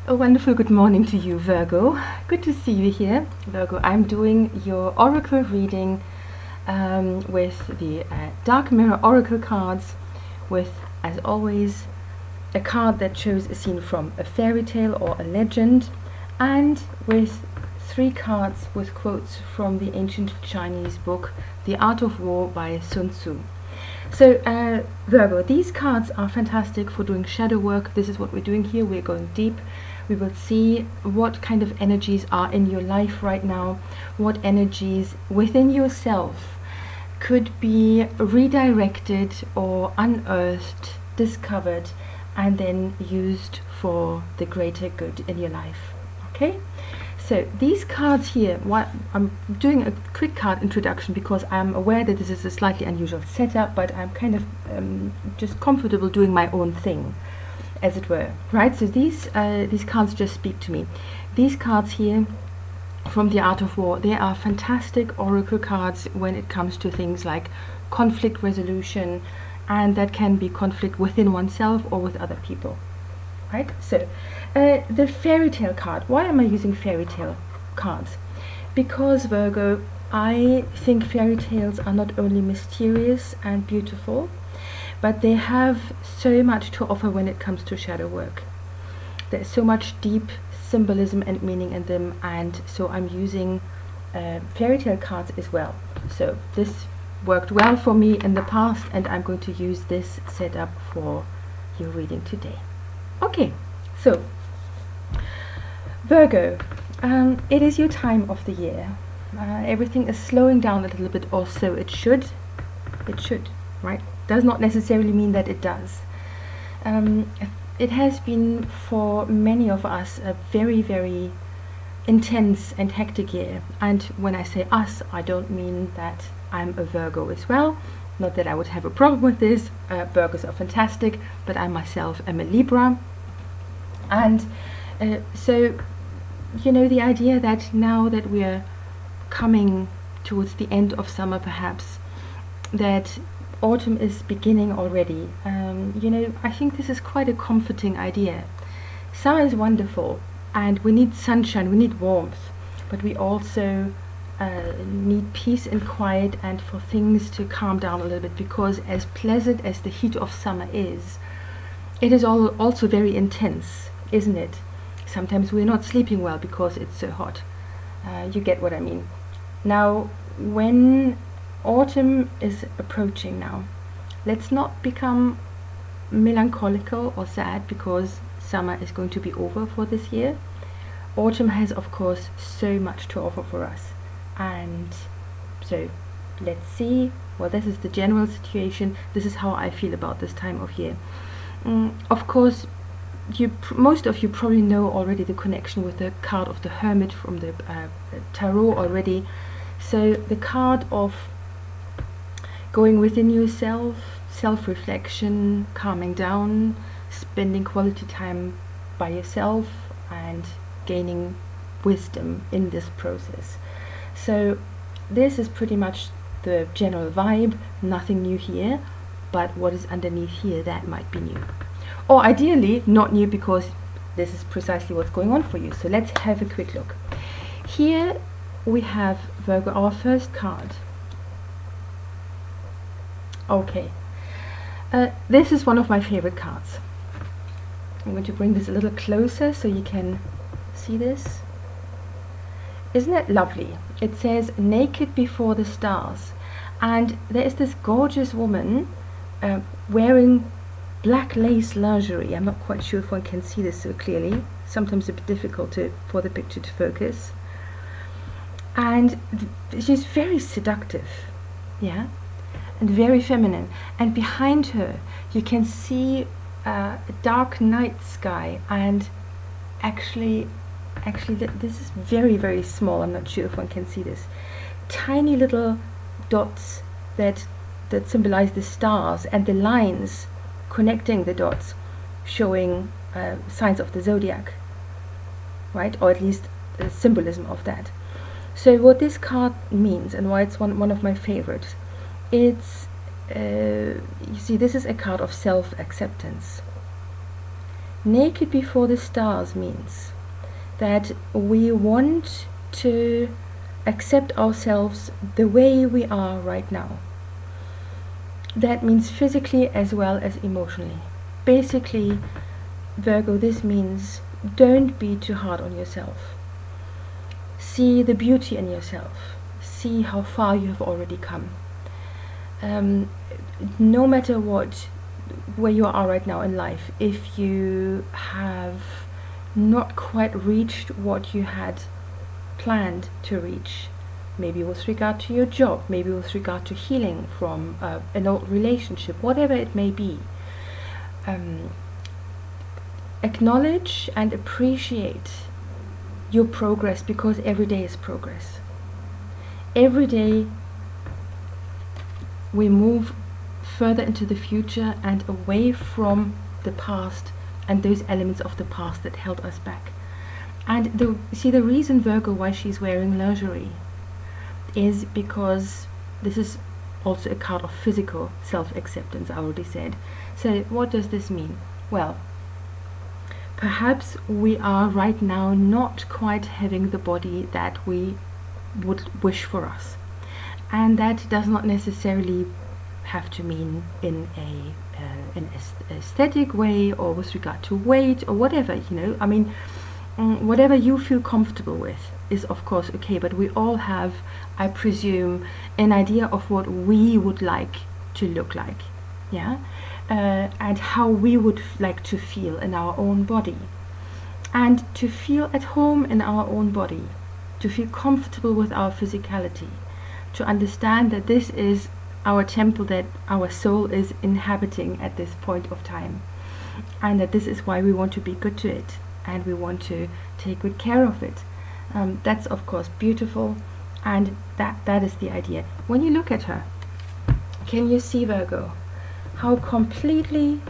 A wonderful good morning to you, Virgo. Good to see you here, Virgo. I'm doing your oracle reading with the Dark Mirror Oracle cards, with, as always, a card that shows a scene from a fairy tale or a legend, and with 3 cards with quotes from the ancient Chinese book, The Art of War by Sun Tzu. So, Virgo, these cards are fantastic for doing shadow work. This is what we're doing here. We're going deep. We will see what kind of energies are in your life right now, what energies within yourself could be redirected or unearthed, discovered, and then used for the greater good in your life. Okay? So these cards here, I'm doing a quick card introduction because I'm aware that this is a slightly unusual setup, but I'm kind of just comfortable doing my own thing, as it were, right? So these cards just speak to me. These cards here from The Art of War, they are fantastic oracle cards when it comes to things like conflict resolution, and that can be conflict within oneself or with other people. Right? So, the fairy tale card. Why am I using fairy tale cards? Because, Virgo, I think fairy tales are not only mysterious and beautiful, but they have so much to offer when it comes to shadow work. There's so much deep symbolism and meaning in them, and so I'm using fairy tale cards as well. So this worked well for me in the past, and I'm going to use this setup for your reading today. Okay, so Virgo, it is your time of the year. Everything is slowing down a little bit, or so it should. It should, right? Does not necessarily mean that it does. It has been for many of us a very, very intense and hectic year. And when I say us, I don't mean that I'm a Virgo as well. Not that I would have a problem with this. Virgos are fantastic, but I myself am a Libra. And so, you know, the idea that now that we're coming towards the end of summer, perhaps, that autumn is beginning already, you know, I think this is quite a comforting idea. Summer is wonderful, and we need sunshine, we need warmth, but we also need peace and quiet, and for things to calm down a little bit, because as pleasant as the heat of summer is, it is also very intense, isn't it? Sometimes we're not sleeping well because it's so hot. You get what I mean. Now, when autumn is approaching now, let's not become melancholical or sad because summer is going to be over for this year. Autumn has, of course, so much to offer for us. And so let's see. Well, this is the general situation. This is how I feel about this time of year. Of course, most of you probably know already the connection with the card of the Hermit from the Tarot already. So the card of going within yourself, self-reflection, calming down, spending quality time by yourself, and gaining wisdom in this process. So this is pretty much the general vibe. Nothing new here, but what is underneath here, that might be new. Or ideally not new, because this is precisely what's going on for you. So let's have a quick look. Here we have, Virgo, our first card. Okay, this is one of my favorite cards. I'm going to bring this a little closer so you can see this. Isn't it lovely? It says naked before the stars, and there is this gorgeous woman wearing black lace lingerie. I'm not quite sure if one can see this so clearly. Sometimes a bit difficult for the picture to focus. And she's very seductive, yeah, and very feminine. And behind her you can see a dark night sky, and actually this is very, very small. I'm not sure if one can see this. Tiny little dots that symbolize the stars, and the lines connecting the dots showing signs of the zodiac, right? Or at least the symbolism of that. So what this card means, and why it's one of my favorites, it's you see, this is a card of self-acceptance. Naked before the stars means that we want to accept ourselves the way we are right now. That means physically as well as emotionally. Basically, Virgo, this means don't be too hard on yourself. See the beauty in yourself. See how far you have already come. No matter what, where you are right now in life, if you have not quite reached what you had planned to reach, maybe with regard to your job, maybe with regard to healing from an old relationship, whatever it may be, acknowledge and appreciate your progress, because every day is progress. Every day we move further into the future and away from the past and those elements of the past that held us back. And the reason, Virgo, why she's wearing lingerie is because this is also a card of physical self-acceptance, I already said. So what does this mean? Well, perhaps we are right now not quite having the body that we would wish for us. And that does not necessarily have to mean in an aesthetic way or with regard to weight or whatever, I mean, whatever you feel comfortable with is of course okay, but we all have, I presume, an idea of what we would like to look like, and how we would like to feel in our own body, and to feel at home in our own body, to feel comfortable with our physicality, to understand that this is our temple that our soul is inhabiting at this point of time, and that this is why we want to be good to it and we want to take good care of it. That's of course beautiful, and that is the idea. When you look at her, can you see, Virgo, how completely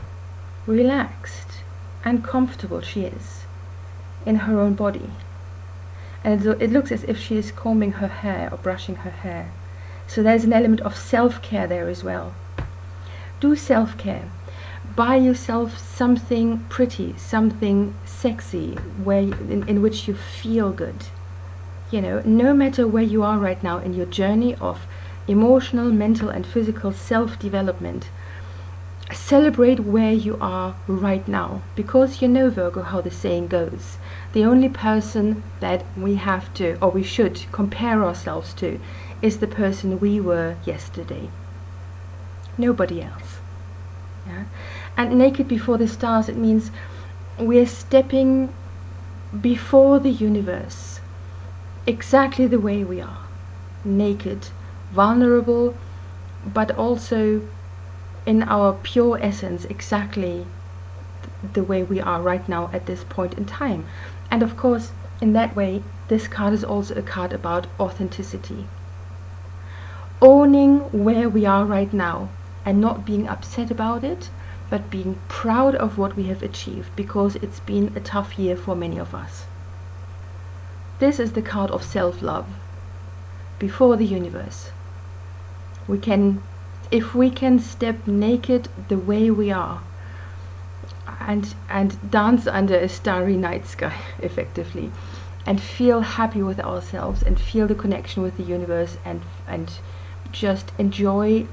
relaxed and comfortable she is in her own body? And it looks as if she is combing her hair or brushing her hair. So there's an element of self-care there as well. Do self-care. Buy yourself something pretty, something sexy, in which you feel good. No matter where you are right now in your journey of emotional, mental and physical self-development, celebrate where you are right now. Because Virgo, how the saying goes, the only person that we have to, or we should, compare ourselves to is the person we were yesterday. Nobody else. And naked before the stars, it means we're stepping before the universe exactly the way we are. Naked, vulnerable, but also in our pure essence, exactly the way we are right now at this point in time. And of course, in that way, this card is also a card about authenticity. Owning where we are right now and not being upset about it, but being proud of what we have achieved, because it's been a tough year for many of us. This is the card of self-love before the universe. If we can step naked the way we are and dance under a starry night sky, effectively, and feel happy with ourselves and feel the connection with the universe, and just enjoy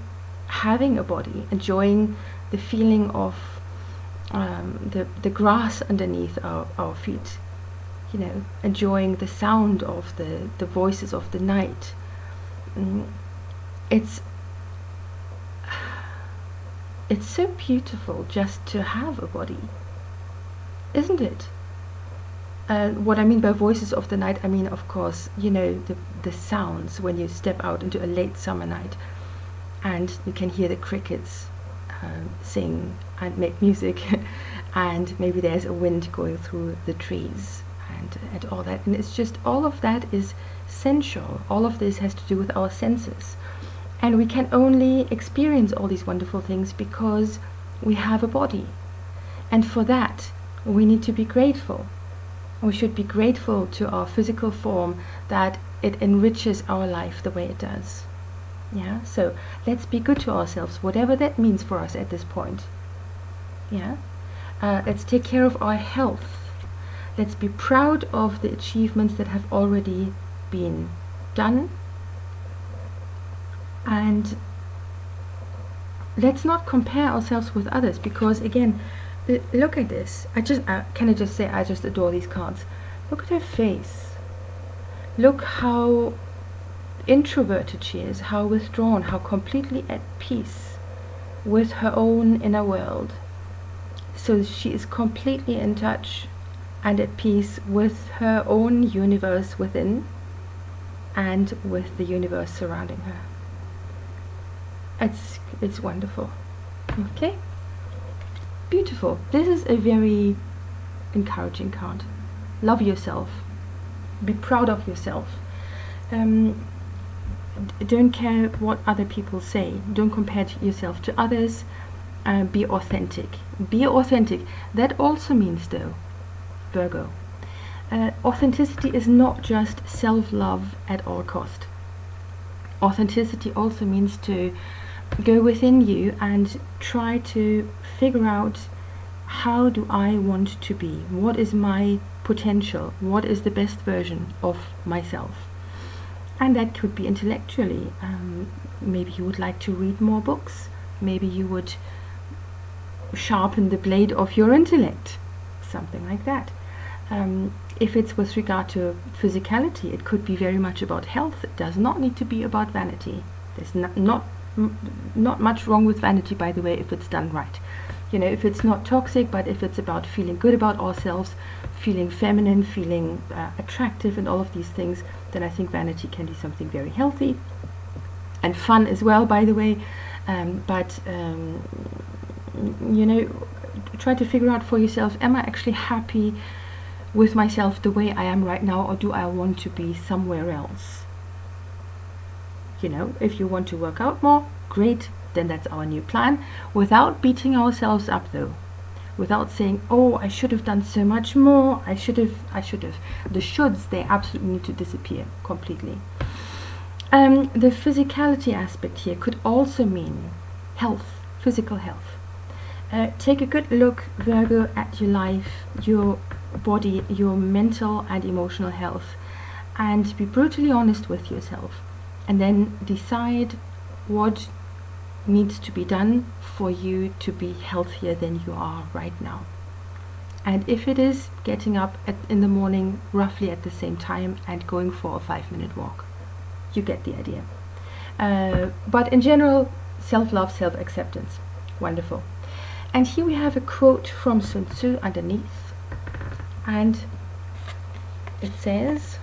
having a body, enjoying the feeling of the grass underneath our feet, enjoying the sound of the voices of the night. It's so beautiful just to have a body, isn't it? What I mean by voices of the night, I mean, of course, the sounds when you step out into a late summer night and you can hear the crickets sing and make music and maybe there's a wind going through the trees and all that, and it's just, all of that is sensual. All of this has to do with our senses, and we can only experience all these wonderful things because we have a body, and for that we need to be grateful. We should be grateful to our physical form that it enriches our life the way it does. So let's be good to ourselves, whatever that means for us at this point. Let's take care of our health. Let's be proud of the achievements that have already been done. And let's not compare ourselves with others, because again, look at this. Can I just say, I just adore these cards. Look at her face. Look how introverted she is, how withdrawn, how completely at peace with her own inner world. So she is completely in touch and at peace with her own universe within and with the universe surrounding her. It's wonderful. Okay, beautiful. This is a very encouraging card. Love yourself. Be proud of yourself. Don't care what other people say. Don't compare yourself to others. Be authentic. Be authentic. That also means, though, Virgo, authenticity is not just self-love at all cost. Authenticity also means to go within you and try to figure out, how do I want to be? What is my potential? What is the best version of myself? And that could be intellectually. Maybe you would like to read more books. Maybe you would sharpen the blade of your intellect. Something like that. If it's with regard to physicality, it could be very much about health. It does not need to be about vanity. There's not much wrong with vanity, by the way, if it's done right. You know, if it's not toxic, but if it's about feeling good about ourselves, feeling feminine, feeling attractive, and all of these things, then I think vanity can be something very healthy and fun as well, by the way. You know, try to figure out for yourself, am I actually happy with myself the way I am right now, or do I want to be somewhere else? You know, if you want to work out more, great, then that's our new plan, without beating ourselves up though, without saying, oh, I should have done so much more, I should have. The shoulds, they absolutely need to disappear completely. The physicality aspect here could also mean health, physical health. Take a good look, Virgo, at your life, your body, your mental and emotional health, and be brutally honest with yourself, and then decide what needs to be done for you to be healthier than you are right now. And if it is getting up in the morning roughly at the same time and going for a 5-minute walk, you get the idea. But in general, self-love, self-acceptance. Wonderful. And here we have a quote from Sun Tzu underneath, and it says,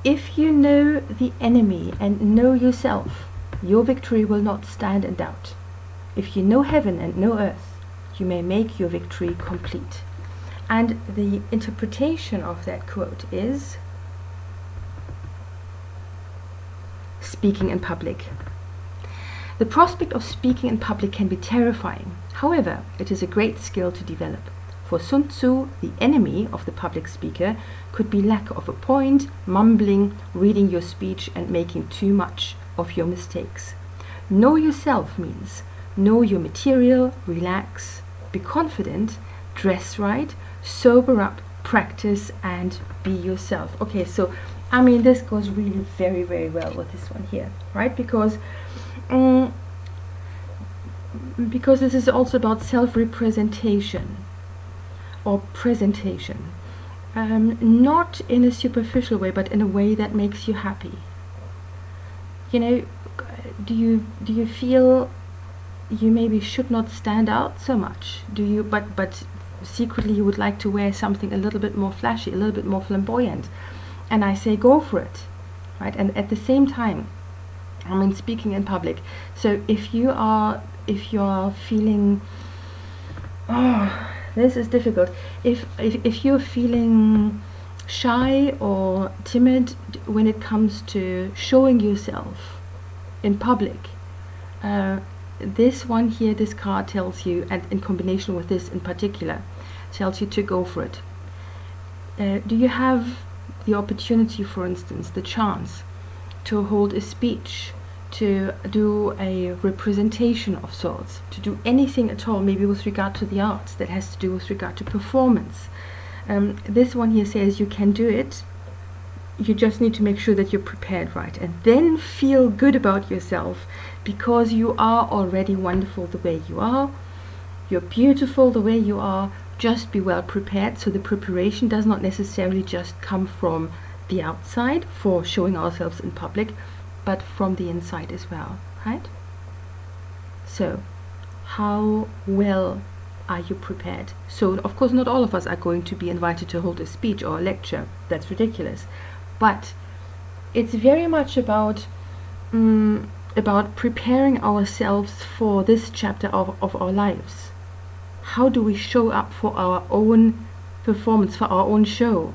if you know the enemy and know yourself, your victory will not stand in doubt. If you know heaven and know earth, you may make your victory complete. And the interpretation of that quote is, speaking in public. The prospect of speaking in public can be terrifying. However, it is a great skill to develop. For Sun Tzu, the enemy of the public speaker could be lack of a point, mumbling, reading your speech, and making too much of your mistakes. Know yourself means know your material, relax, be confident, dress right, sober up, practice, and be yourself. Okay, so I mean, this goes really very, very well with this one here, right? Because this is also about self-representation or presentation, not in a superficial way, but in a way that makes you happy. You know, do you feel you maybe should not stand out so much? Do you? But secretly you would like to wear something a little bit more flashy, a little bit more flamboyant, and I say go for it, right? And at the same time, I mean, speaking in public. So if you are feeling, oh, this is difficult. If you're feeling shy or timid when it comes to showing yourself in public, this one here, this card tells you, and in combination with this in particular, tells you to go for it. Do you have the opportunity, for instance, the chance to hold a speech to do a representation of sorts, to do anything at all, maybe with regard to the arts, that has to do with regard to performance. This one here says you can do it. You just need to make sure that you're prepared right, and then feel good about yourself, because you are already wonderful the way you are. You're beautiful the way you are. Just be well prepared. So the preparation does not necessarily just come from the outside for showing ourselves in public, but from the inside as well, right? So how well are you prepared? So of course not all of us are going to be invited to hold a speech or a lecture. That's ridiculous. But it's very much about preparing ourselves for this chapter of our lives. How do we show up for our own performance, for our own show,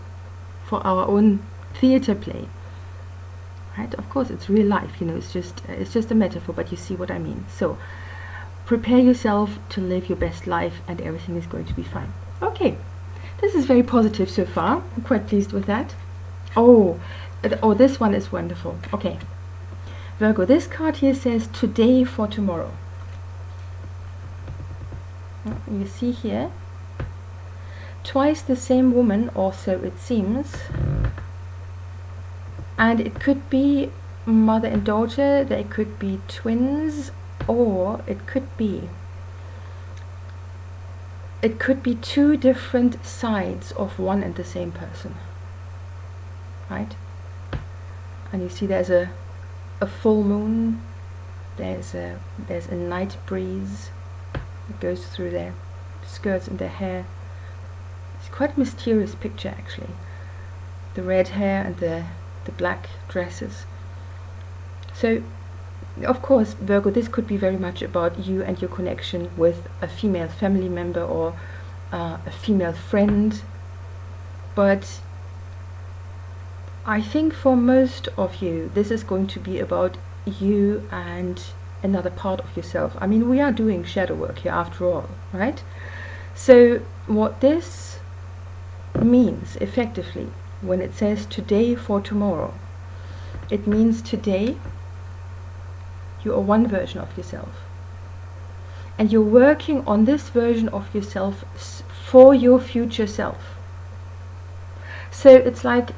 for our own theater play? Right? Of course, it's real life. You know, it's just a metaphor, but you see what I mean. So prepare yourself to live your best life, and everything is going to be fine. Okay, this is very positive so far. I'm quite pleased with that. Oh, this one is wonderful. Okay, Virgo, this card here says today for tomorrow. You see here, twice the same woman, or so it seems. And it could be mother and daughter, they could be twins, or it could be two different sides of one and the same person. Right? And you see there's a full moon, there's a night breeze that goes through their skirts and their hair. It's quite a mysterious picture actually. The red hair and the black dresses. So of course, Virgo, this could be very much about you and your connection with a female family member or a female friend, but I think for most of you this is going to be about you and another part of yourself. I mean, we are doing shadow work here after all, right? So what this means effectively when it says today for tomorrow, it means today you are one version of yourself, and you're working on this version of yourself for your future self. So it's like,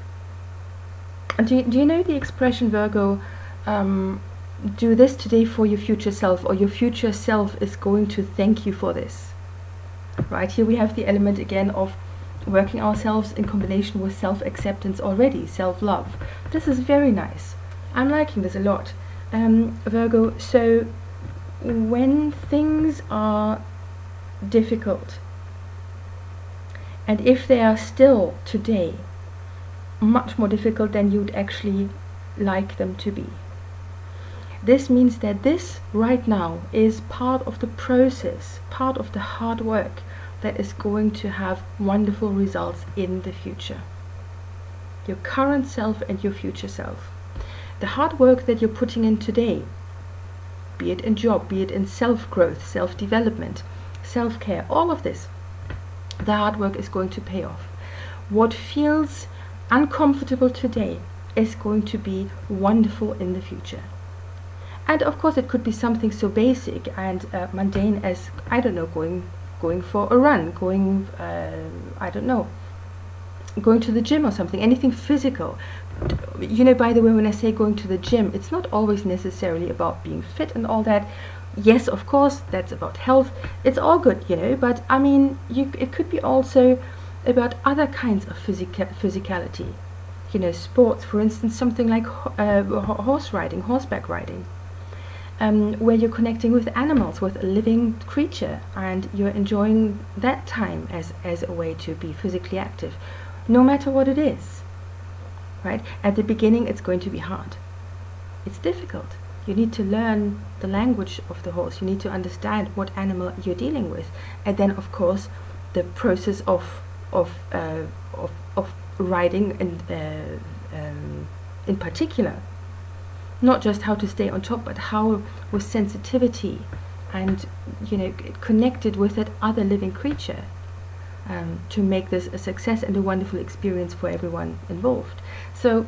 do you know the expression, Virgo, do this today for your future self, or your future self is going to thank you for this? Right, here we have the element again of working ourselves in combination with self-acceptance already, self-love. This is very nice. I'm liking this a lot. Virgo, so when things are difficult, and if they are still today much more difficult than you'd actually like them to be, this means that this right now is part of the process, part of the hard work that is going to have wonderful results in the future. Your current self and your future self. The hard work that you're putting in today, be it in job, be it in self-growth, self-development, self-care, all of this, the hard work is going to pay off. What feels uncomfortable today is going to be wonderful in the future. And of course it could be something so basic and mundane as, I don't know, going for a run, going to the gym or something, anything physical. You know, by the way, when I say going to the gym, it's not always necessarily about being fit and all that. Yes, of course, that's about health. It's all good, you know, but I mean, it could be also about other kinds of physicality. You know, sports, for instance, something like horse riding, horseback riding. Where you're connecting with animals, with a living creature, and you're enjoying that time as a way to be physically active, no matter what it is, right? At the beginning it's going to be hard. It's difficult. You need to learn the language of the horse. You need to understand what animal you're dealing with, and then of course the process of riding in particular. Not just how to stay on top, but how with sensitivity and, you know, connected with that other living creature, to make this a success and a wonderful experience for everyone involved. So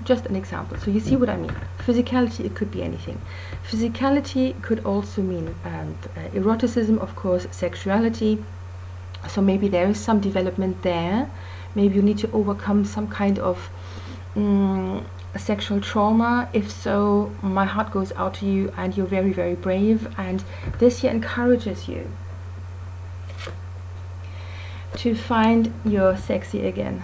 Just an example. So you see what I mean. Physicality, it could be anything. Physicality could also mean eroticism, of course, sexuality. So maybe there is some development there. Maybe you need to overcome some kind of sexual trauma. If so, my heart goes out to you, and you're very, very brave. And this year encourages you to find your sexy again.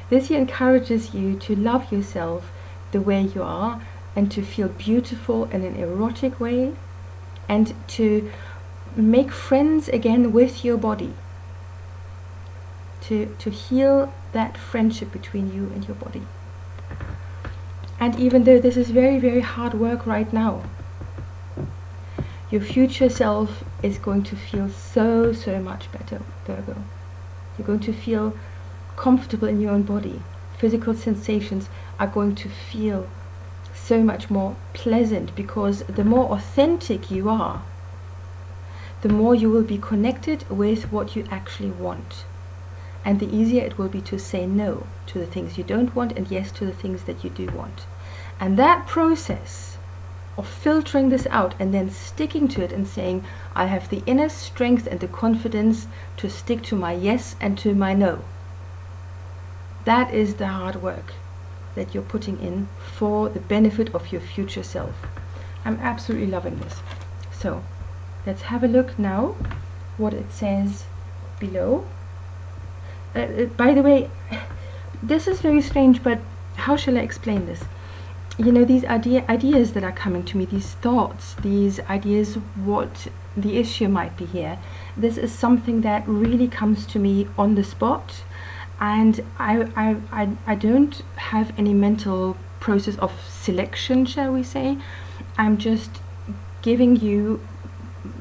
This year encourages you to love yourself the way you are, and to feel beautiful in an erotic way, and to make friends again with your body, to heal that friendship between you and your body. And even though this is very, very hard work right now, your future self is going to feel so, so much better, Virgo. You're going to feel comfortable in your own body. Physical sensations are going to feel so much more pleasant, because the more authentic you are, the more you will be connected with what you actually want. And the easier it will be to say no to the things you don't want and yes to the things that you do want. And that process of filtering this out and then sticking to it and saying, I have the inner strength and the confidence to stick to my yes and to my no. That is the hard work that you're putting in for the benefit of your future self. I'm absolutely loving this. So let's have a look now what it says below. By the way, this is very strange, but how shall I explain this? You know, these ideas that are coming to me, these thoughts, these ideas, what the issue might be here, this is something that really comes to me on the spot, and I don't have any mental process of selection, shall we say. I'm just giving you,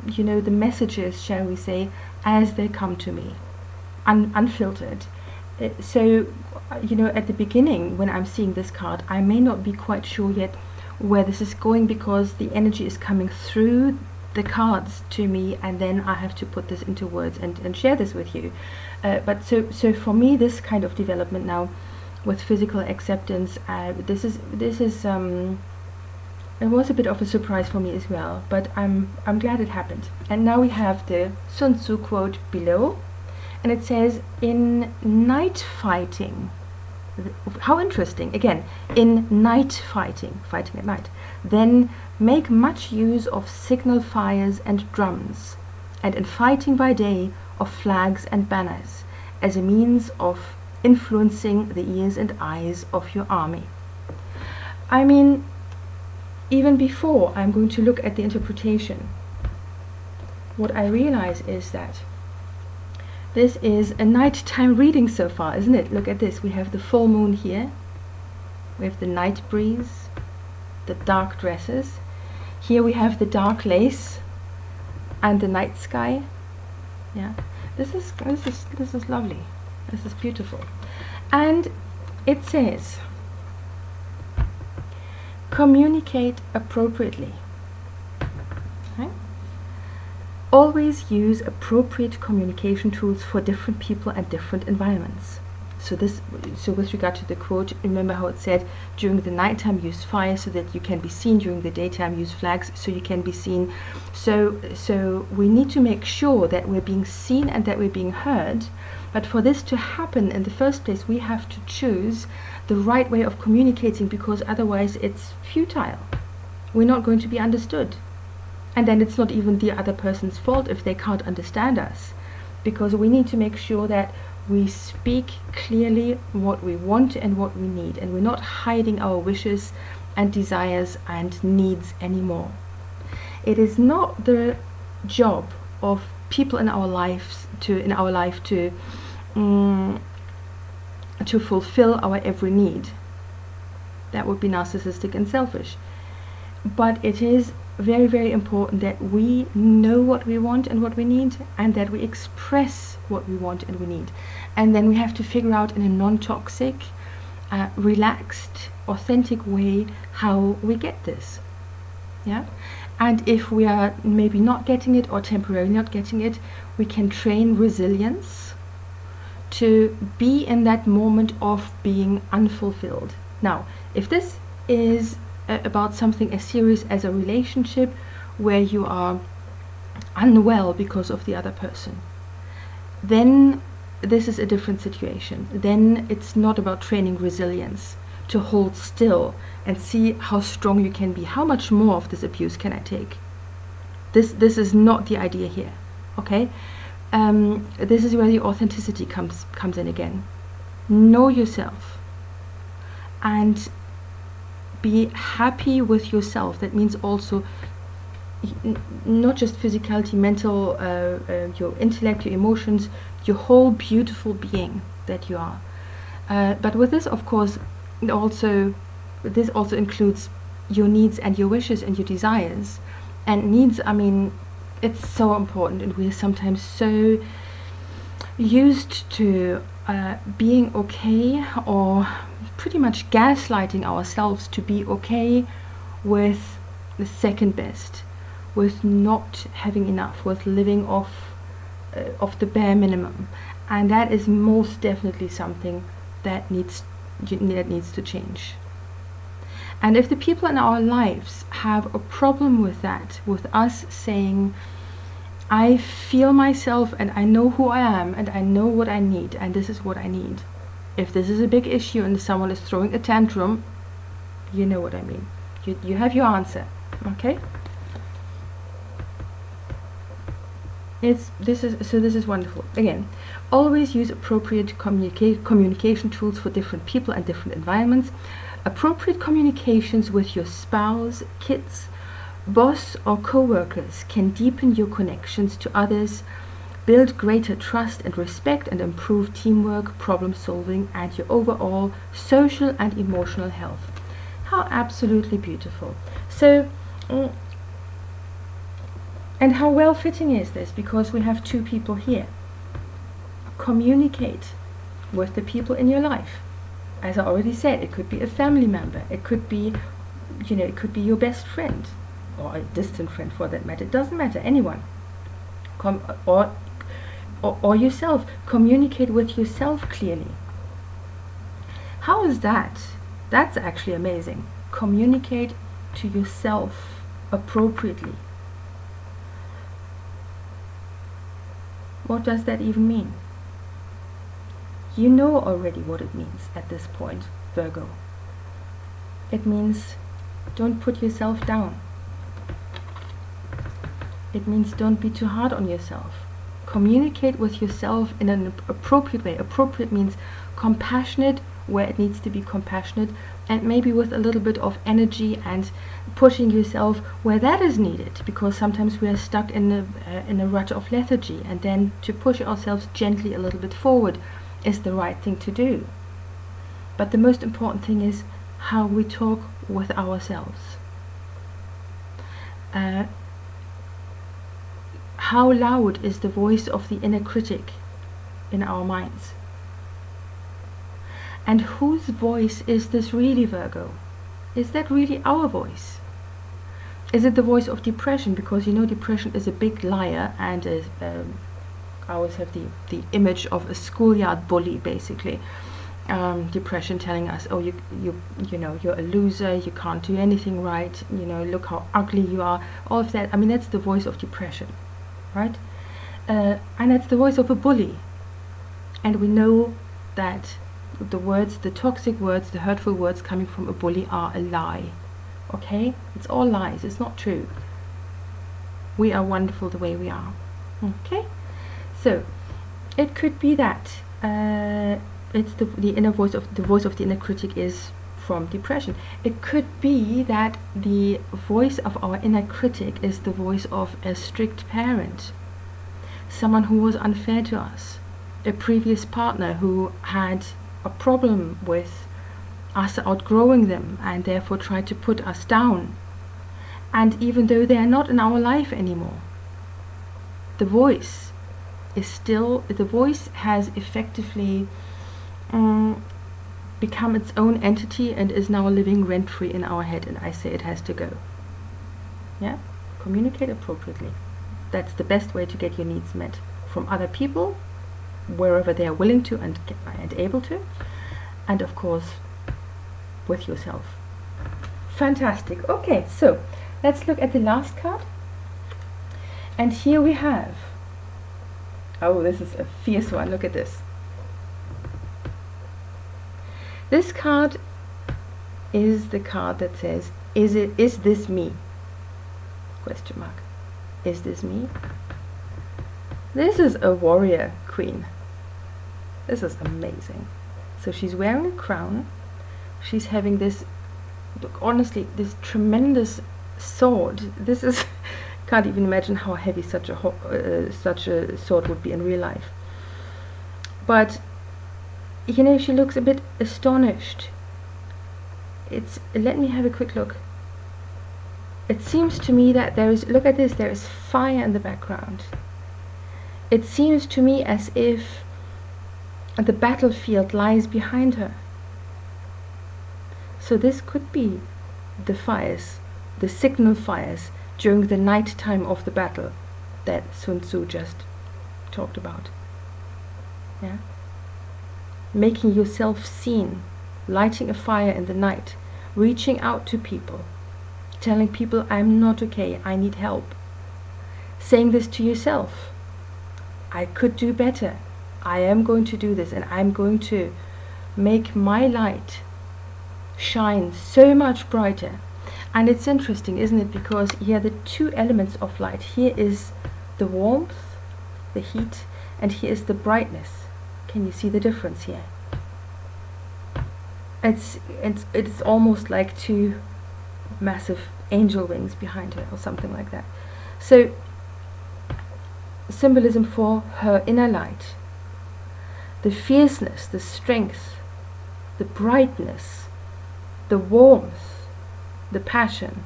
you know, the messages, shall we say, as they come to me, unfiltered. So, you know, at the beginning, when I'm seeing this card, I may not be quite sure yet where this is going, because the energy is coming through the cards to me, and then I have to put this into words and share this with you. But so for me, this kind of development now with physical acceptance, this is it was a bit of a surprise for me as well, but I'm glad it happened. And now we have the Sun Tzu quote below, and it says, in night fighting, how interesting, again, in night fighting at night, then make much use of signal fires and drums, and in fighting by day, of flags and banners, as a means of influencing the ears and eyes of your army. I mean, even before I'm going to look at the interpretation, what I realize is that this is a nighttime reading so far, isn't it? Look at this. We have the full moon here. We have the night breeze, the dark dresses. Here we have the dark lace and the night sky. Yeah, this is lovely. This is beautiful. And it says, communicate appropriately. Okay? Always use appropriate communication tools for different people and different environments. So with regard to the quote, remember how it said, during the nighttime use fire so that you can be seen, during the daytime use flags so you can be seen. So we need to make sure that we're being seen and that we're being heard. But for this to happen in the first place, we have to choose the right way of communicating, because otherwise it's futile. We're not going to be understood. And then it's not even the other person's fault if they can't understand us, because we need to make sure that we speak clearly what we want and what we need, and we're not hiding our wishes and desires and needs anymore. It is not the job of people in our life to fulfill our every need. That would be narcissistic and selfish. But it is very, very important that we know what we want and what we need, and that we express what we want and we need. And then we have to figure out in a non-toxic, relaxed, authentic way how we get this. Yeah? And if we are maybe not getting it or temporarily not getting it, we can train resilience to be in that moment of being unfulfilled. Now, if this is about something as serious as a relationship where you are unwell because of the other person, then this is a different situation. Then it's not about training resilience to hold still and see how strong you can be. How much more of this abuse can I take? This is not the idea here, okay? This is where the authenticity comes in again. Know yourself and be happy with yourself. That means also not just physicality, mental, your intellect, your emotions, your whole beautiful being that you are. But with this, of course, this also includes your needs and your wishes and your desires. And needs, I mean, it's so important, and we're sometimes so used to being okay, or pretty much gaslighting ourselves to be okay with the second best, with not having enough, with living off the bare minimum. And that is most definitely something that needs to change. And if the people in our lives have a problem with that, with us saying, I feel myself and I know who I am and I know what I need and this is what I need. If this is a big issue and someone is throwing a tantrum, you know what I mean. You have your answer, okay? This is wonderful. Again, always use appropriate communication tools for different people and different environments. Appropriate communications with your spouse, kids, boss or co-workers can deepen your connections to others, build greater trust and respect, and improve teamwork, problem solving, and your overall social and emotional health. How absolutely beautiful. So, and how well fitting is this? Because we have two people here. Communicate with the people in your life. As I already said, it could be a family member, it could be, it could be your best friend, or a distant friend for that matter. It doesn't matter, anyone. Or yourself. Communicate with yourself clearly. How is that? That's actually amazing. Communicate to yourself appropriately. What does that even mean? You know already what it means at this point, Virgo. It means don't put yourself down. It means don't be too hard on yourself. Communicate with yourself in an appropriate way. Appropriate means compassionate where it needs to be compassionate, and maybe with a little bit of energy and pushing yourself where that is needed, because sometimes we are stuck in a rut of lethargy, and then to push ourselves gently a little bit forward is the right thing to do. But the most important thing is how we talk with ourselves. How loud is the voice of the inner critic in our minds? And whose voice is this really, Virgo? Is that really our voice? Is it the voice of depression? Because depression is a big liar, and I always have the image of a schoolyard bully, basically. Depression telling us, oh, you're a loser, you can't do anything right, look how ugly you are, all of that. I mean, that's the voice of depression, right? And that's the voice of a bully. And we know that the toxic words, the hurtful words coming from a bully are a lie. Okay? It's all lies. It's not true. We are wonderful the way we are. Okay? So, it could be that it's the inner voice of the inner critic is from depression. It could be that the voice of our inner critic is the voice of a strict parent, someone who was unfair to us, a previous partner who had a problem with us outgrowing them and therefore tried to put us down. And even though they are not in our life anymore, the voice has effectively become its own entity and is now living rent-free in our head, and I say it has to go. Yeah? Communicate appropriately. That's the best way to get your needs met from other people wherever they are willing to and able to, and of course with yourself. Fantastic. Okay, so let's look at the last card. And here we have, oh, this is a fierce one. Look at this. This card is the card that says, is this me? Question mark. Is this me? This is a warrior queen. This is amazing. So she's wearing a crown. She's having this, look, honestly, this tremendous sword. This is, can't even imagine how heavy such a sword would be in real life. But you know, she looks a bit astonished. Let me have a quick look. It seems to me that there is, look at this, there is fire in the background. It seems to me as if the battlefield lies behind her. So this could be the fires, the signal fires during the night time of the battle that Sun Tzu just talked about. Yeah? Making yourself seen, lighting a fire in the night, reaching out to people, telling people, I'm not okay, I need help. Saying this to yourself, I could do better, I am going to do this, and I'm going to make my light shine so much brighter. And it's interesting, isn't it, because here the two elements of light, here is the warmth, the heat, and here is the brightness. Can you see the difference here? It's almost like two massive angel wings behind her or something like that. So symbolism for her inner light, the fierceness, the strength, the brightness, the warmth, the passion,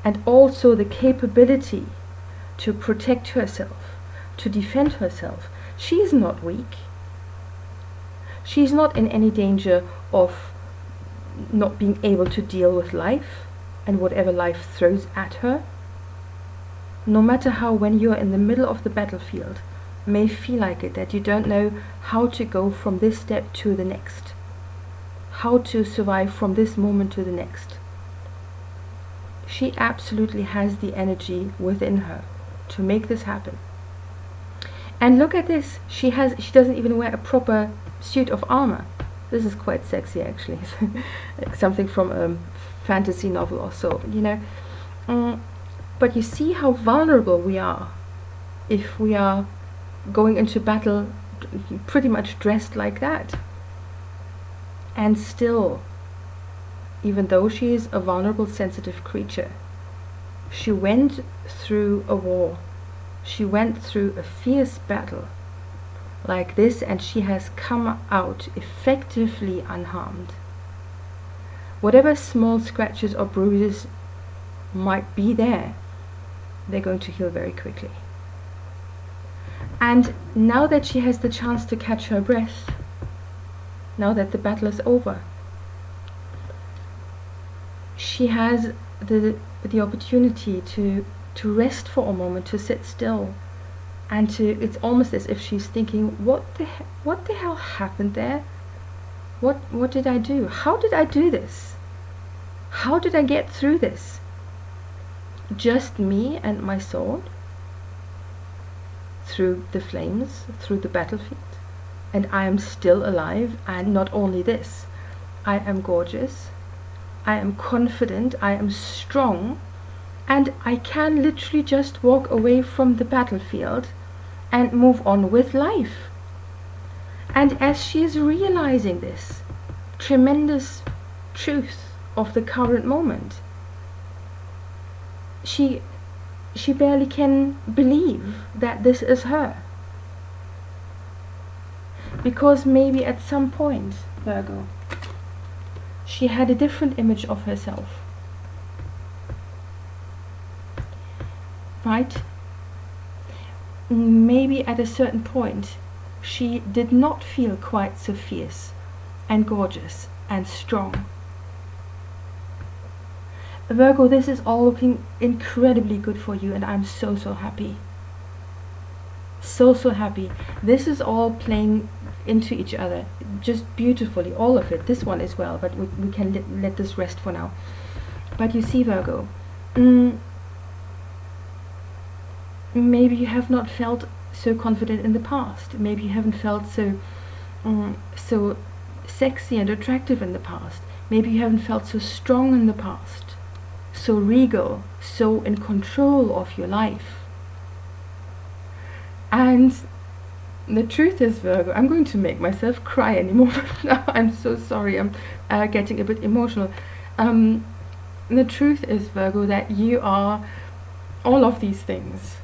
and also the capability to protect herself, to defend herself. She is not weak. She's not in any danger of not being able to deal with life and whatever life throws at her. No matter how, when you're in the middle of the battlefield, may feel like it, that you don't know how to go from this step to the next, how to survive from this moment to the next. She absolutely has the energy within her to make this happen. And look at this, she doesn't even wear a proper suit of armor. This is quite sexy, actually. Something from a fantasy novel or so, you know. But you see how vulnerable we are if we are going into battle pretty much dressed like that. And still, even though she is a vulnerable, sensitive creature, she went through a war. She went through a fierce battle like this, and she has come out effectively unharmed. Whatever small scratches or bruises might be there, they're going to heal very quickly. And now that she has the chance to catch her breath, now that the battle is over, she has the opportunity to rest for a moment, to sit still, and it's almost as if she's thinking, what the hell happened there? What did I do? How did I do this? How did I get through this? Just me and my sword? Through the flames, through the battlefield? And I am still alive, and not only this, I am gorgeous, I am confident, I am strong, and I can literally just walk away from the battlefield and move on with life. And as she is realizing this tremendous truth of the current moment, she barely can believe that this is her. Because maybe at some point, Virgo, she had a different image of herself. Right? Maybe at a certain point she did not feel quite so fierce and gorgeous and strong. Virgo, this is all looking incredibly good for you, and I'm so happy. So happy. This is all playing into each other just beautifully, all of it. This one as well, but we can let this rest for now. But you see, Virgo, maybe you have not felt so confident in the past. Maybe you haven't felt so sexy and attractive in the past. Maybe you haven't felt so strong in the past, so regal, so in control of your life. And the truth is, Virgo, I'm going to make myself cry anymore. I'm so sorry, I'm getting a bit emotional. The truth is, Virgo, that you are all of these things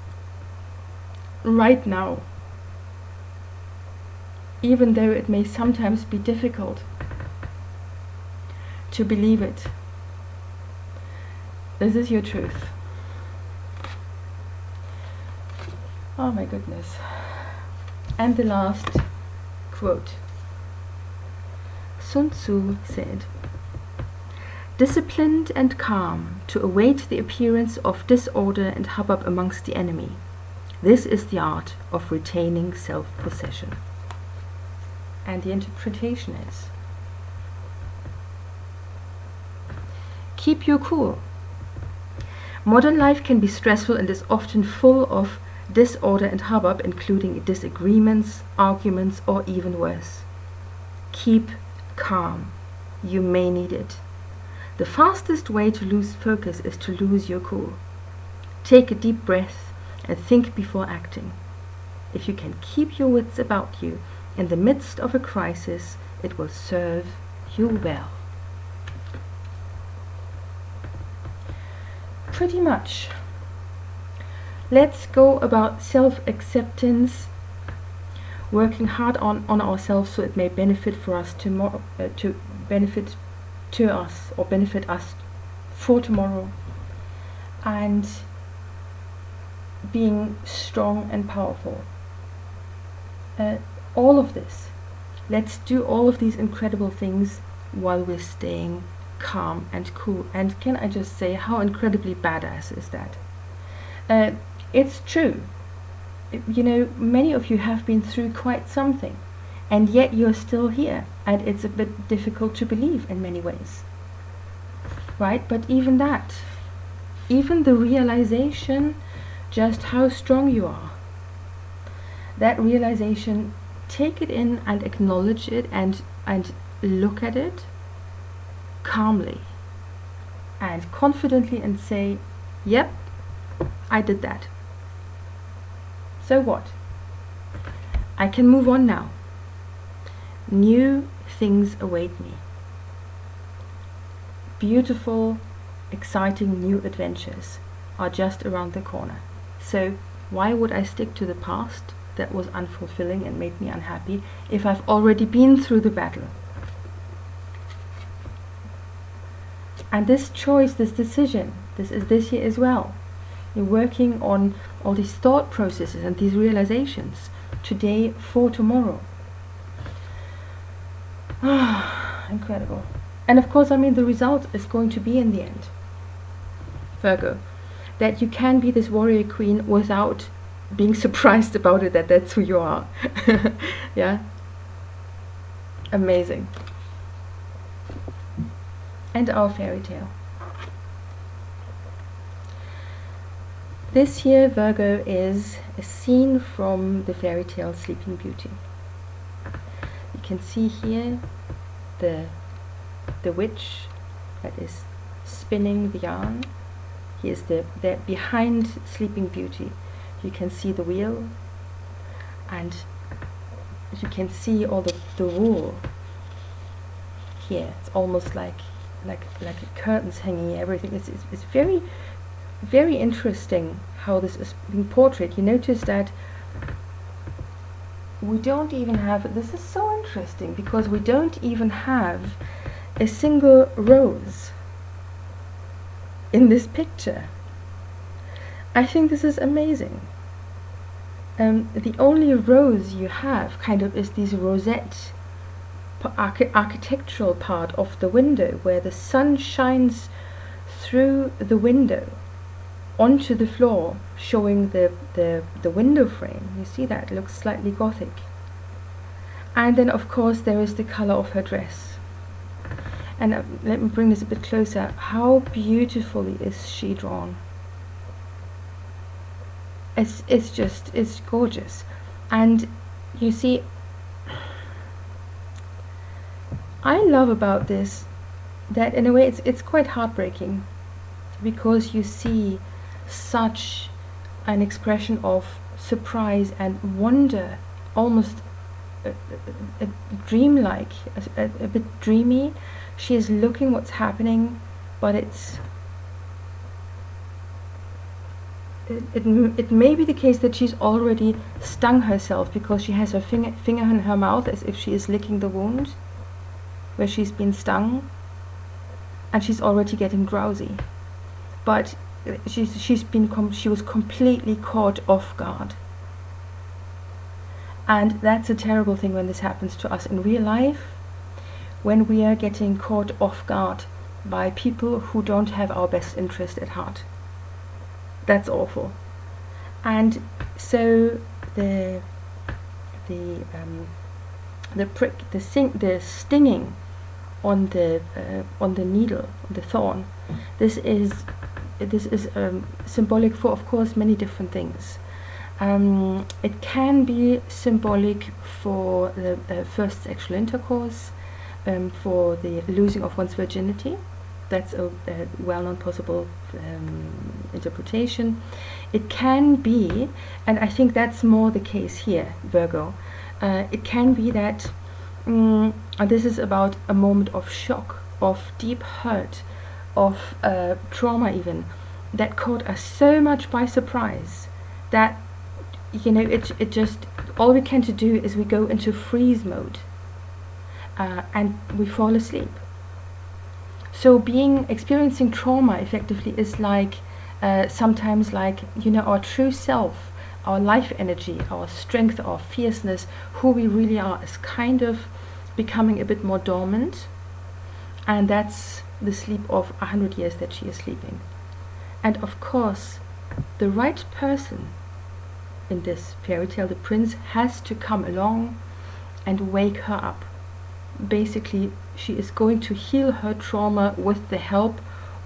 right now, even though it may sometimes be difficult to believe it. This is your truth. Oh my goodness. And the last quote. Sun Tzu said, "Disciplined and calm to await the appearance of disorder and hubbub amongst the enemy. This is the art of retaining self-possession." And the interpretation is, keep your cool. Modern life can be stressful and is often full of disorder and hubbub, including disagreements, arguments, or even worse. Keep calm. You may need it. The fastest way to lose focus is to lose your cool. Take a deep breath and think before acting. If you can keep your wits about you in the midst of a crisis, it will serve you well. Pretty much. Let's go about self-acceptance, working hard on ourselves so it may benefit for us tomorrow, to benefit to us or benefit us for tomorrow, and being strong and powerful. All of this. Let's do all of these incredible things while we're staying calm and cool. And can I just say, how incredibly badass is that? It's true. You know, many of you have been through quite something, and yet you're still here, and it's a bit difficult to believe in many ways, right? But even that, even the realization just how strong you are, that realization, take it in and acknowledge it and look at it calmly and confidently and say, yep, I did that. So what? I can move on now. New things await me. Beautiful, exciting new adventures are just around the corner. So why would I stick to the past that was unfulfilling and made me unhappy if I've already been through the battle? And this choice, this decision, this is this year as well. You're working on all these thought processes and these realizations today for tomorrow. Incredible. And of course, I mean, the result is going to be in the end, Virgo, that you can be this warrior queen without being surprised about it, that that's who you are. Yeah? Amazing. And our fairy tale. This here, Virgo, is a scene from the fairy tale Sleeping Beauty. You can see here the witch that is spinning the yarn. Here's the behind Sleeping Beauty. You can see the wheel, and you can see all the wool here. It's almost like curtains hanging. Everything. It's very, very interesting how this is being portrayed. You notice that we don't even have, this is so interesting because we don't even have a single rose in this picture. I think this is amazing. The only rose you have kind of is this rosette architectural part of the window where the sun shines through the window onto the floor, showing the window frame. You see that? It looks slightly gothic. And then of course there is the color of her dress. And let me bring this a bit closer. How beautifully is she drawn? It's gorgeous. And you see, I love about this that in a way it's quite heartbreaking, because you see such an expression of surprise and wonder, almost a dreamlike, a bit dreamy. She is looking what's happening, but it may be the case that she's already stung herself, because she has her finger in her mouth as if she is licking the wound where she's been stung, and she's already getting drowsy. But she was completely caught off guard. And that's a terrible thing when this happens to us in real life, when we are getting caught off guard by people who don't have our best interest at heart. That's awful. And so the prick, the stinging on the needle, the thorn, this is symbolic for, of course, many different things. It can be symbolic for the first sexual intercourse, for the losing of one's virginity. That's a well-known possible interpretation. It can be, and I think that's more the case here, Virgo, it can be that this is about a moment of shock, of deep hurt, of trauma even, that caught us so much by surprise that, you know, it just, all we can to do is we go into freeze mode and we fall asleep. So experiencing trauma effectively is like sometimes, like, you know, our true self, our life energy, our strength, our fierceness, who we really are, is kind of becoming a bit more dormant. And that's the sleep of 100 years that she is sleeping. And of course, the right person in this fairy tale, the prince, has to come along and wake her up. Basically, she is going to heal her trauma with the help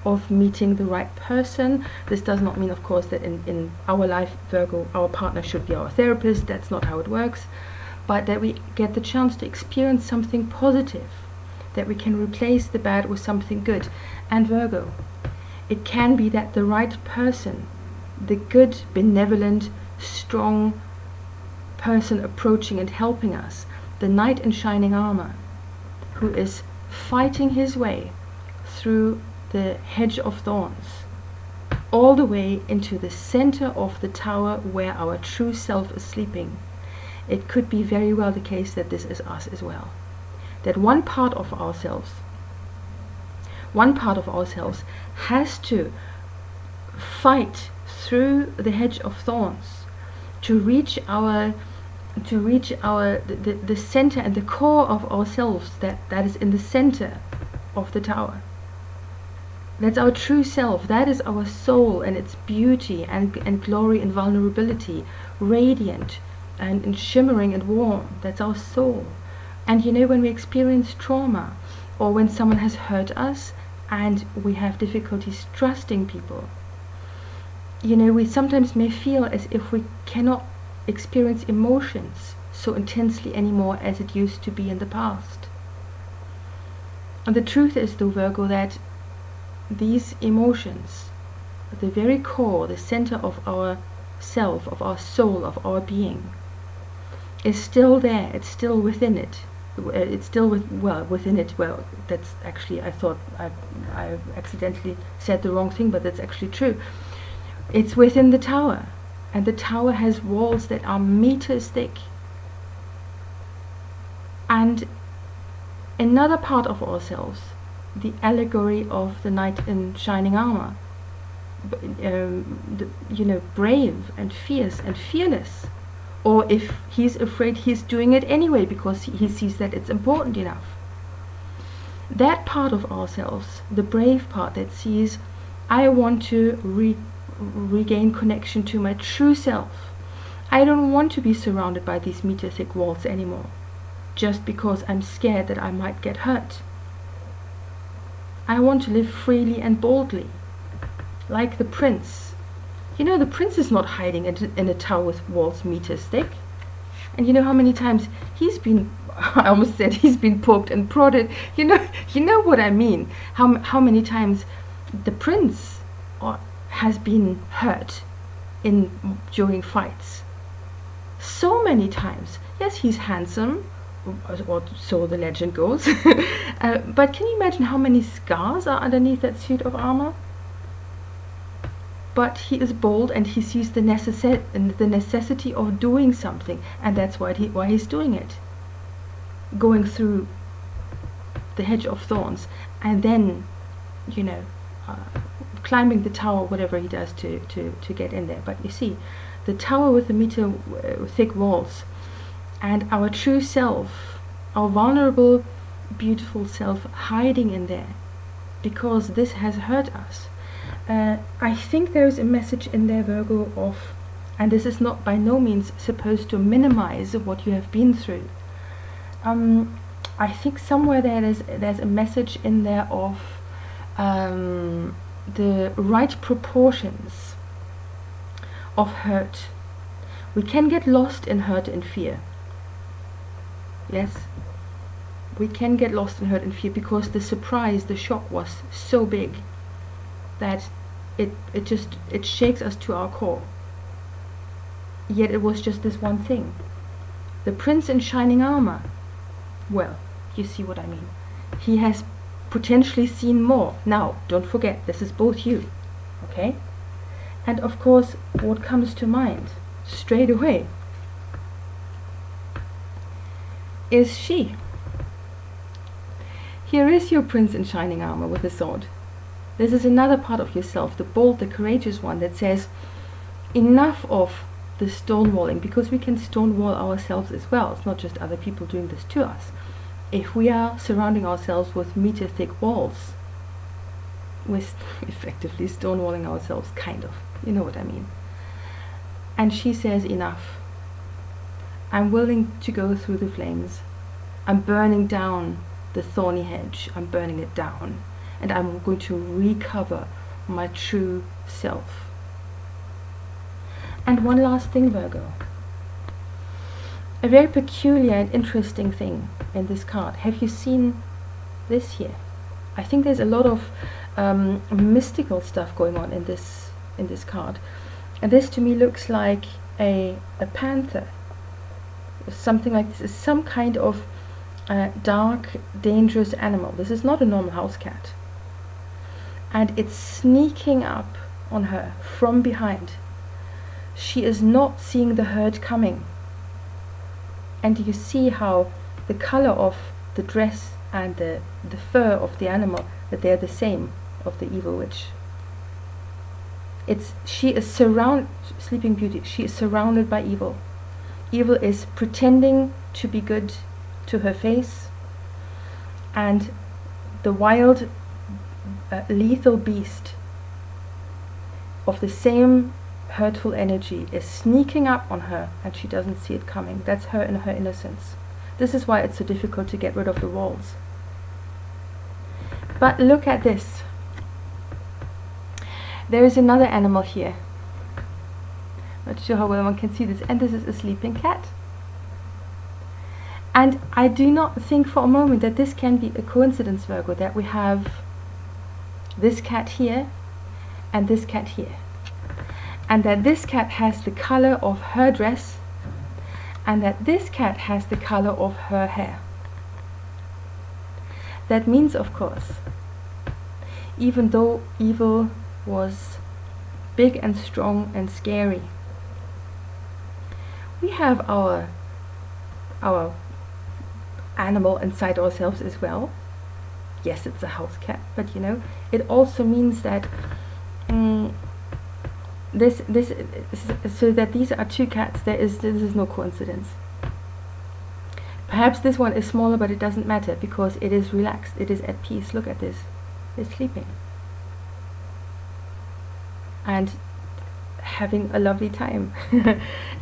of meeting the right person. This does not mean, of course, that in our life, Virgo, our partner should be our therapist. That's not how it works. But that we get the chance to experience something positive, that we can replace the bad with something good. And Virgo, it can be that the right person, the good, benevolent, strong person approaching and helping us, the knight in shining armor, who is fighting his way through the hedge of thorns, all the way into the center of the tower where our true self is sleeping. It could be very well the case that this is us as well. That one part of ourselves has to fight through the hedge of thorns to reach the center and the core of ourselves, that is in the center of the tower. That's our true self. That is our soul and its beauty and glory and vulnerability, radiant and shimmering and warm. That's our soul. And you know, when we experience trauma, or when someone has hurt us and we have difficulties trusting people, you know, we sometimes may feel as if we cannot experience emotions so intensely anymore as it used to be in the past. And the truth is, though, Virgo, that these emotions, the very core, the center of our self, of our soul, of our being, is still there. It's still within it. It's still within it. Well, that's actually, I thought I accidentally said the wrong thing, but that's actually true. It's within the tower, and the tower has walls that are meters thick. And another part of ourselves, the allegory of the knight in shining armor, you know, brave and fierce and fearless. Or if he's afraid, he's doing it anyway because he sees that it's important enough. That part of ourselves, the brave part that sees, I want to regain connection to my true self. I don't want to be surrounded by these meter thick walls anymore, just because I'm scared that I might get hurt. I want to live freely and boldly, like the prince. You know, the prince is not hiding in a tower with walls meters thick. And you know how many times he's been, I almost said he's been poked and prodded. You know what I mean. How many times the prince has been hurt during fights. So many times. Yes, he's handsome, or so the legend goes. But can you imagine how many scars are underneath that suit of armor? But he is bold, and he sees the necessity of doing something, and that's why he's doing it. Going through the hedge of thorns, and then, climbing the tower, whatever he does to get in there. But you see, the tower with the meter thick walls, and our true self, our vulnerable, beautiful self, hiding in there, because this has hurt us. I think there is a message in there, Virgo, of, and this is not by no means supposed to minimize what you have been through. I think somewhere there's a message in there of the right proportions of hurt. We can get lost in hurt and fear. Yes, we can get lost in hurt and fear because the surprise, the shock was so big that it shakes us to our core. Yet it was just this one thing. The prince in shining armor, well, you see what I mean. He has potentially seen more. Now, don't forget, this is both you, okay? And of course, what comes to mind straight away is she. Here is your prince in shining armor with a sword. This is another part of yourself, the bold, the courageous one, that says, enough of the stonewalling, because we can stonewall ourselves as well. It's not just other people doing this to us. If we are surrounding ourselves with meter thick walls, we're effectively stonewalling ourselves, kind of. You know what I mean. And she says, enough. I'm willing to go through the flames. I'm burning down the thorny hedge. I'm burning it down. And I'm going to recover my true self. And one last thing, Virgo. A very peculiar and interesting thing in this card. Have you seen this here? I think there's a lot of mystical stuff going on in this card. And this to me looks like a panther. Something like this is some kind of dark, dangerous animal. This is not a normal house cat. And it's sneaking up on her from behind. She is not seeing the herd coming. And you see how the color of the dress and the fur of the animal, that they're the same, of the evil witch. She is Sleeping Beauty, she is surrounded by evil. Evil is pretending to be good to her face, and the wild, lethal beast of the same hurtful energy is sneaking up on her, and she doesn't see it coming. That's her in her innocence. This is why it's so difficult to get rid of the walls. But look at this. There is another animal here. Not sure how well one can see this, and this is a sleeping cat. And I do not think for a moment that this can be a coincidence, Virgo, that we have this cat here and this cat here. And that this cat has the color of her dress, and that this cat has the color of her hair. That means, of course, even though evil was big and strong and scary, we have our animal inside ourselves as well. Yes, it's a house cat, but it also means that so that these are two cats. This is no coincidence. Perhaps this one is smaller, but it doesn't matter because it is relaxed. It is at peace. Look at this. It's sleeping. And having a lovely time.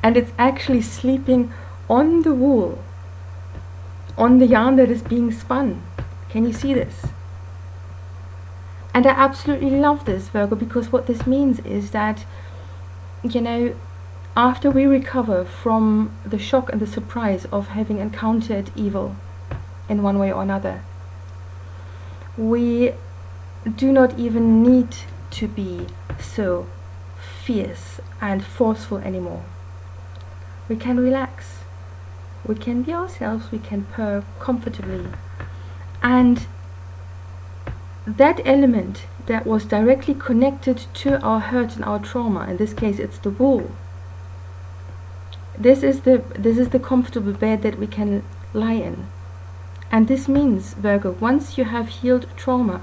And it's actually sleeping on the wool, on the yarn that is being spun. Can you see this? And I absolutely love this, Virgo, because what this means is that, you know, after we recover from the shock and the surprise of having encountered evil in one way or another, we do not even need to be so fierce and forceful anymore. We can relax. We can be ourselves. We can purr comfortably. And that element that was directly connected to our hurt and our trauma, in this case it's the wool, this is the comfortable bed that we can lie in. And this means, Virgo, once you have healed trauma,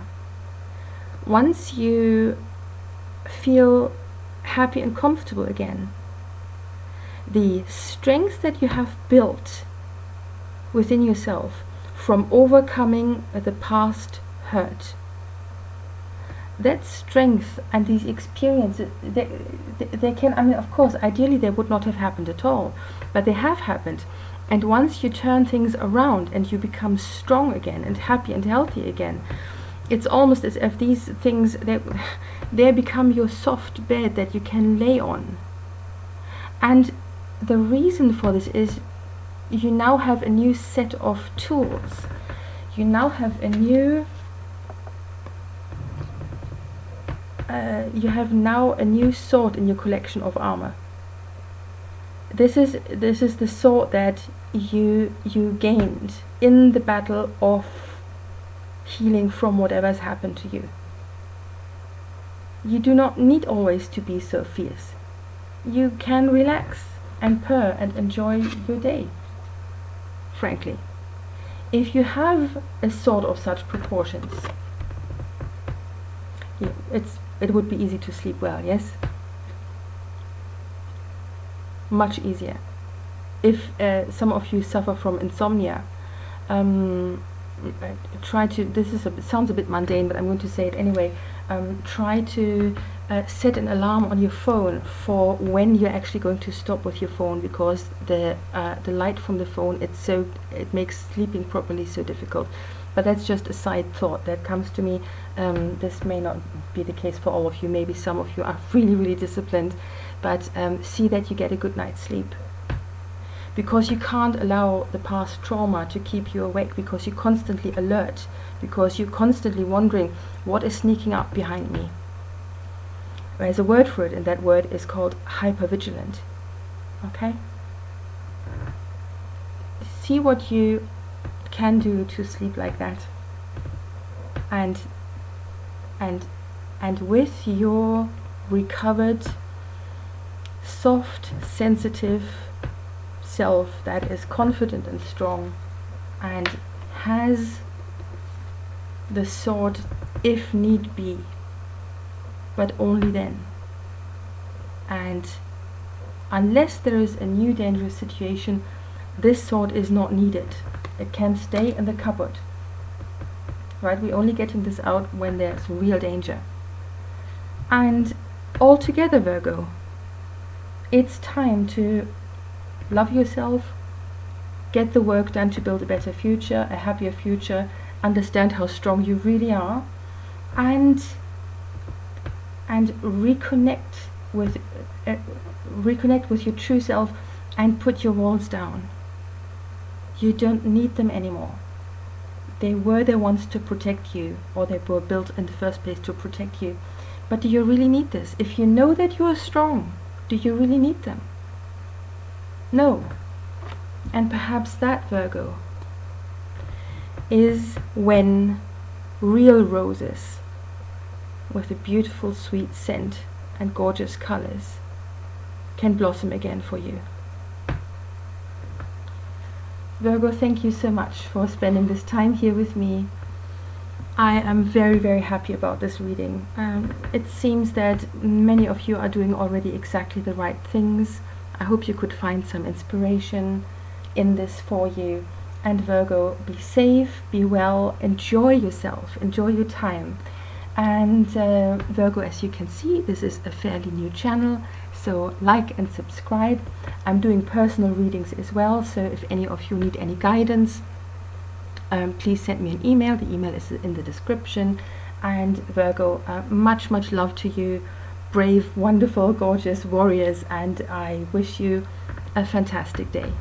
once you feel happy and comfortable again, the strength that you have built within yourself from overcoming the past hurt, that strength and these experiences, they can, I mean, of course, ideally they would not have happened at all, but they have happened. And once you turn things around and you become strong again and happy and healthy again, it's almost as if these things, they become your soft bed that you can lay on. And the reason for this is you now have a new set of tools. You now have a new sword in your collection of armor. This is the sword that you gained in the battle of healing from whatever has happened to you. You do not need always to be so fierce. You can relax and purr and enjoy your day, frankly. If you have a sword of such proportions, it would be easy to sleep well, yes? Much easier. If some of you suffer from insomnia, try to, it sounds a bit mundane, but I'm going to say it anyway, try to set an alarm on your phone for when you're actually going to stop with your phone, because the light from the phone, it makes sleeping properly so difficult. But that's just a side thought that comes to me. This may not be the case for all of you. Maybe some of you are really, really disciplined, but see that you get a good night's sleep. Because you can't allow the past trauma to keep you awake, because you're constantly alert, because you're constantly wondering what is sneaking up behind me. There's a word for it, and that word is called hypervigilant. Okay? See what you can do to sleep like that, and with your recovered, soft, sensitive self that is confident and strong and has the sword if need be, but only then. And unless there is a new dangerous situation, this sword is not needed. It can stay in the cupboard. Right? We're only getting this out when there's real danger. And altogether, Virgo, it's time to love yourself, get the work done to build a better future, a happier future, understand how strong you really are, and reconnect with your true self and put your walls down. You don't need them anymore. They were there once to protect you, or they were built in the first place to protect you. But do you really need this? If you know that you are strong, do you really need them? No. And perhaps that, Virgo, is when real roses with a beautiful sweet scent and gorgeous colors can blossom again for you. Virgo, thank you so much for spending this time here with me. I am very, very happy about this reading. It seems that many of you are doing already exactly the right things. I hope you could find some inspiration in this for you. And Virgo, be safe, be well, enjoy yourself, enjoy your time. And Virgo, as you can see, this is a fairly new channel, so So like and subscribe. I'm doing personal readings as well, so if any of you need any guidance, please send me an email. The email is in the description. And Virgo, much love to you, brave, wonderful, gorgeous warriors, and I wish you a fantastic day.